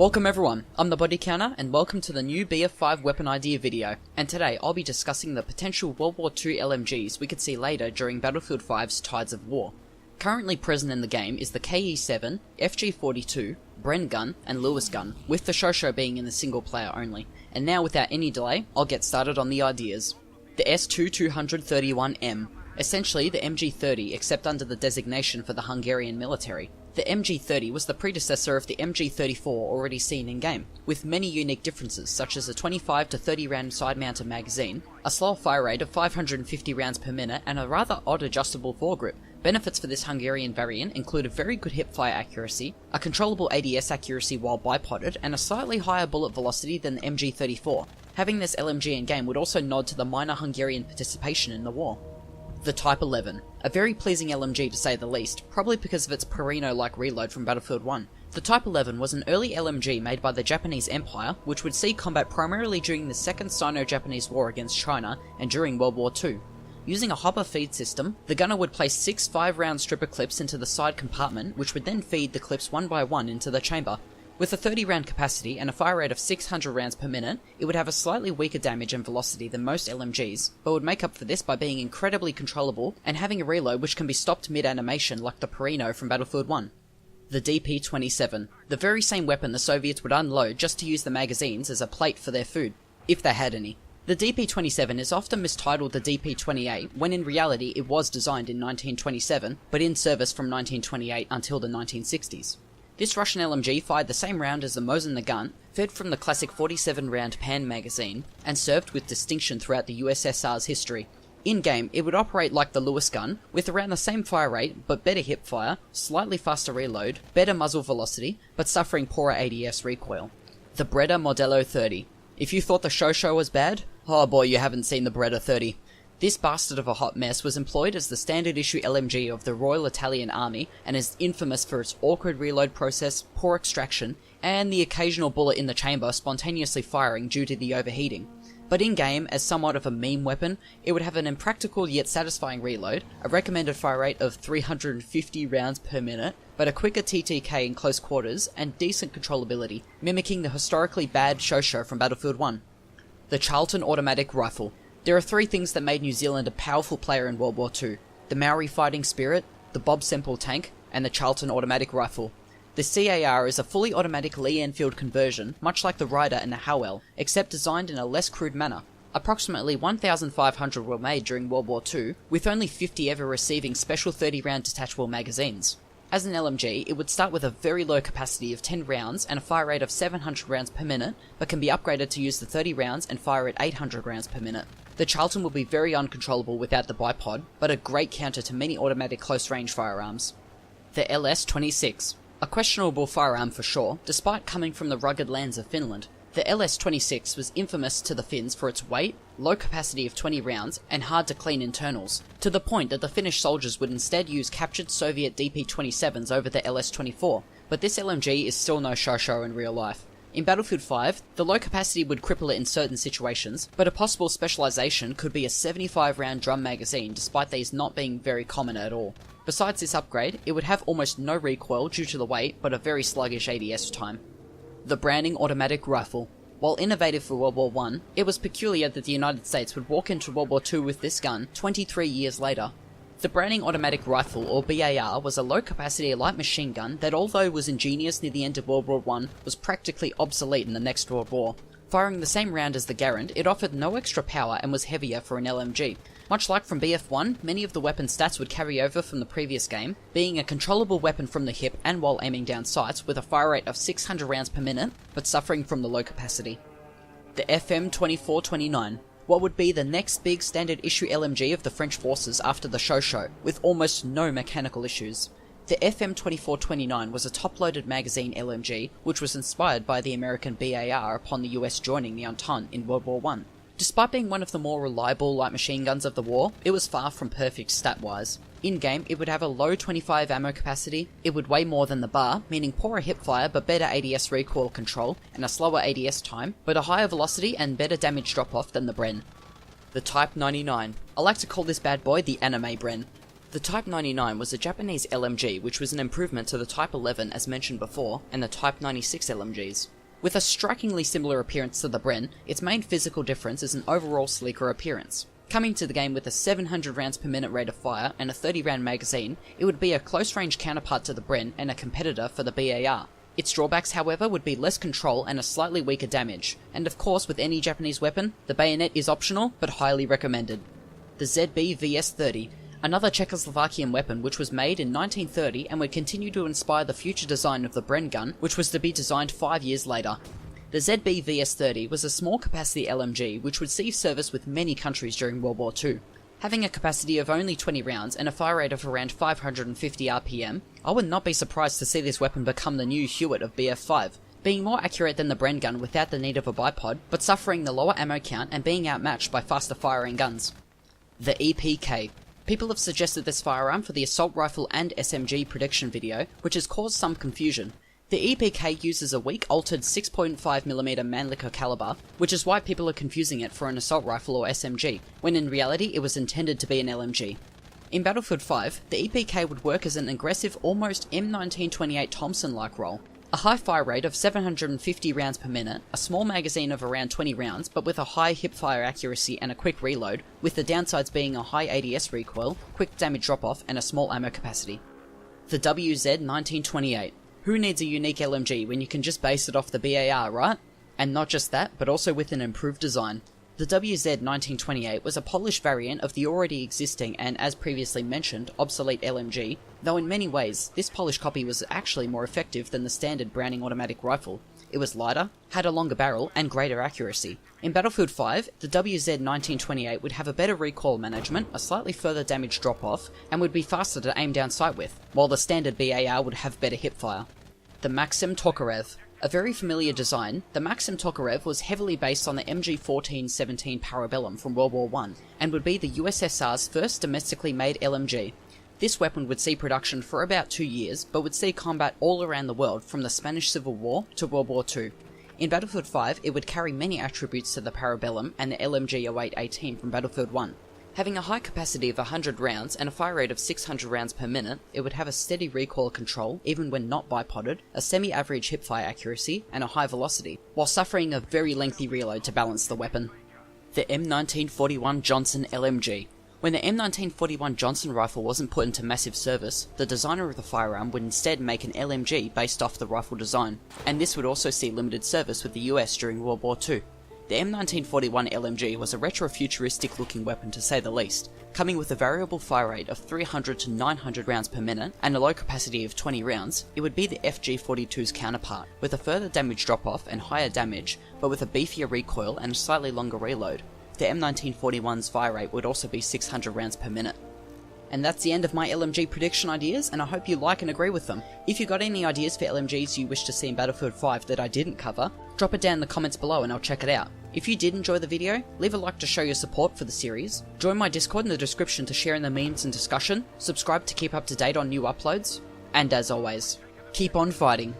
Welcome everyone, I'm the Body Counter and welcome to the new BF5 weapon idea video, and today I'll be discussing the potential World War II LMGs we could see later during Battlefield 5's Tides of War. Currently present in the game is the KE-7, FG-42, Bren gun, and Lewis gun, with the Shosho being in the single player only. And now without any delay, I'll get started on the ideas. The S2-231M, essentially the MG-30 except under the designation for the Hungarian military. The MG-30 was the predecessor of the MG-34 already seen in game, with many unique differences such as a 25 to 30 round side-mounted magazine, a slower fire rate of 550 rounds per minute, and a rather odd adjustable foregrip. Benefits for this Hungarian variant include a very good hipfire accuracy, a controllable ADS accuracy while bipoded, and a slightly higher bullet velocity than the MG-34. Having this LMG in game would also nod to the minor Hungarian participation in the war. The Type 11, a very pleasing LMG to say the least, probably because of its Perino-like reload from Battlefield 1. The Type 11 was an early LMG made by the Japanese Empire, which would see combat primarily during the Second Sino-Japanese War against China and during World War II. Using a hopper feed system, the gunner would place 6 5-round stripper clips into the side compartment, which would then feed the clips one by one into the chamber. With a 30-round capacity and a fire rate of 600 rounds per minute, it would have a slightly weaker damage and velocity than most LMGs, but would make up for this by being incredibly controllable and having a reload which can be stopped mid-animation like the Perino from Battlefield 1. The DP-27, the very same weapon the Soviets would unload just to use the magazines as a plate for their food, if they had any. The DP-27 is often mistitled the DP-28, when in reality it was designed in 1927, but in service from 1928 until the 1960s. This Russian LMG fired the same round as the Mosin Nagant, fed from the classic 47-round Pan magazine, and served with distinction throughout the USSR's history. In-game, it would operate like the Lewis gun, with around the same fire rate, but better hip fire, slightly faster reload, better muzzle velocity, but suffering poorer ADS recoil. The Beretta Modello 30. If you thought the Shosho was bad, oh boy, you haven't seen the Beretta 30. This bastard of a hot mess was employed as the standard issue LMG of the Royal Italian Army and is infamous for its awkward reload process, poor extraction, and the occasional bullet in the chamber spontaneously firing due to the overheating. But in-game, as somewhat of a meme weapon, it would have an impractical yet satisfying reload, a recommended fire rate of 350 rounds per minute, but a quicker TTK in close quarters, and decent controllability, mimicking the historically bad Shosho from Battlefield 1. The Charlton automatic rifle. There are 3 things that made New Zealand a powerful player in World War II. The Maori fighting spirit, the Bob Semple tank, and the Charlton automatic rifle. The CAR is a fully automatic Lee-Enfield conversion, much like the Ryder and the Howell, except designed in a less crude manner. Approximately 1,500 were made during World War II, with only 50 ever receiving special 30-round detachable magazines. As an LMG, it would start with a very low capacity of 10 rounds and a fire rate of 700 rounds per minute, but can be upgraded to use the 30 rounds and fire at 800 rounds per minute. The Charlton will be very uncontrollable without the bipod, but a great counter to many automatic close-range firearms. The LS-26. A questionable firearm for sure, despite coming from the rugged lands of Finland. The LS-26 was infamous to the Finns for its weight, low capacity of 20 rounds, and hard to clean internals, to the point that the Finnish soldiers would instead use captured Soviet DP-27s over the LS-24, but this LMG is still no Shosho in real life. In Battlefield 5, the low capacity would cripple it in certain situations, but a possible specialization could be a 75-round drum magazine despite these not being very common at all. Besides this upgrade, it would have almost no recoil due to the weight, but a very sluggish ADS time. The Browning automatic rifle. While innovative for World War I, it was peculiar that the United States would walk into World War II with this gun 23 years later. The Browning automatic rifle, or BAR, was a low-capacity light machine gun that, although was ingenious near the end of World War I, was practically obsolete in the next World War. Firing the same round as the Garand, it offered no extra power and was heavier for an LMG. Much like from BF1, many of the weapon stats would carry over from the previous game, being a controllable weapon from the hip and while aiming down sights with a fire rate of 600 rounds per minute, but suffering from the low capacity. The FM-2429. What would be the next big standard issue LMG of the French forces after the Shosho, with almost no mechanical issues. The FM-2429 was a top-loaded magazine LMG, which was inspired by the American BAR upon the US joining the Entente in World War I. Despite being one of the more reliable light machine guns of the war, it was far from perfect stat-wise. In-game, it would have a low 25 ammo capacity, it would weigh more than the bar, meaning poorer hipfire but better ADS recoil control, and a slower ADS time, but a higher velocity and better damage drop-off than the Bren. The Type 99. I like to call this bad boy the anime Bren. The Type 99 was a Japanese LMG which was an improvement to the Type 11 as mentioned before, and the Type 96 LMGs. With a strikingly similar appearance to the Bren, its main physical difference is an overall sleeker appearance. Coming to the game with a 700 rounds per minute rate of fire and a 30 round magazine, it would be a close range counterpart to the Bren and a competitor for the BAR. Its drawbacks, however, would be less control and a slightly weaker damage, and of course with any Japanese weapon, the bayonet is optional but highly recommended. The ZB VS-30, another Czechoslovakian weapon which was made in 1930 and would continue to inspire the future design of the Bren gun, which was to be designed 5 years later. The ZB VS-30 was a small capacity LMG which would see service with many countries during World War II. Having a capacity of only 20 rounds and a fire rate of around 550 RPM, I would not be surprised to see this weapon become the new Hewitt of BF5, being more accurate than the Bren gun without the need of a bipod, but suffering the lower ammo count and being outmatched by faster firing guns. The EPK. People have suggested this firearm for the assault rifle and SMG prediction video, which has caused some confusion. The EPK uses a weak altered 6.5mm Mannlicher caliber, which is why people are confusing it for an assault rifle or SMG, when in reality it was intended to be an LMG. In Battlefield 5, the EPK would work as an aggressive almost M1941 Johnson-like role. A high fire rate of 750 rounds per minute, a small magazine of around 20 rounds but with a high hipfire accuracy and a quick reload, with the downsides being a high ADS recoil, quick damage drop-off and a small ammo capacity. The WZ-1928. Who needs a unique LMG when you can just base it off the BAR, right? And not just that, but also with an improved design. The WZ-1928 was a polished variant of the already existing and, as previously mentioned, obsolete LMG, though in many ways, this polished copy was actually more effective than the standard Browning automatic rifle. It was lighter, had a longer barrel, and greater accuracy. In Battlefield 5, the WZ-1928 would have a better recoil management, a slightly further damage drop-off, and would be faster to aim down sight with, while the standard BAR would have better hipfire. The Maxim Tokarev. A very familiar design, the Maxim Tokarev was heavily based on the MG1417 Parabellum from World War I, and would be the USSR's first domestically made LMG. This weapon would see production for about 2 years, but would see combat all around the world from the Spanish Civil War to World War II. In Battlefield 5, it would carry many attributes to the Parabellum and the LMG 0818 from Battlefield 1. Having a high capacity of 100 rounds and a fire rate of 600 rounds per minute, it would have a steady recoil control even when not bipoded, a semi-average hipfire accuracy, and a high velocity, while suffering a very lengthy reload to balance the weapon. The M1941 Johnson LMG. When the M1941 Johnson rifle wasn't put into massive service, the designer of the firearm would instead make an LMG based off the rifle design, and this would also see limited service with the US during World War II. The M1941 LMG was a retro-futuristic looking weapon to say the least, coming with a variable fire rate of 300 to 900 rounds per minute and a low capacity of 20 rounds. It would be the FG-42's counterpart, with a further damage drop-off and higher damage, but with a beefier recoil and a slightly longer reload. The M1941's fire rate would also be 600 rounds per minute. And that's the end of my LMG prediction ideas, and I hope you like and agree with them. If you got any ideas for LMGs you wish to see in Battlefield 5 that I didn't cover, drop it down in the comments below and I'll check it out. If you did enjoy the video, leave a like to show your support for the series, join my Discord in the description to share in the memes and discussion, subscribe to keep up to date on new uploads, and as always, keep on fighting.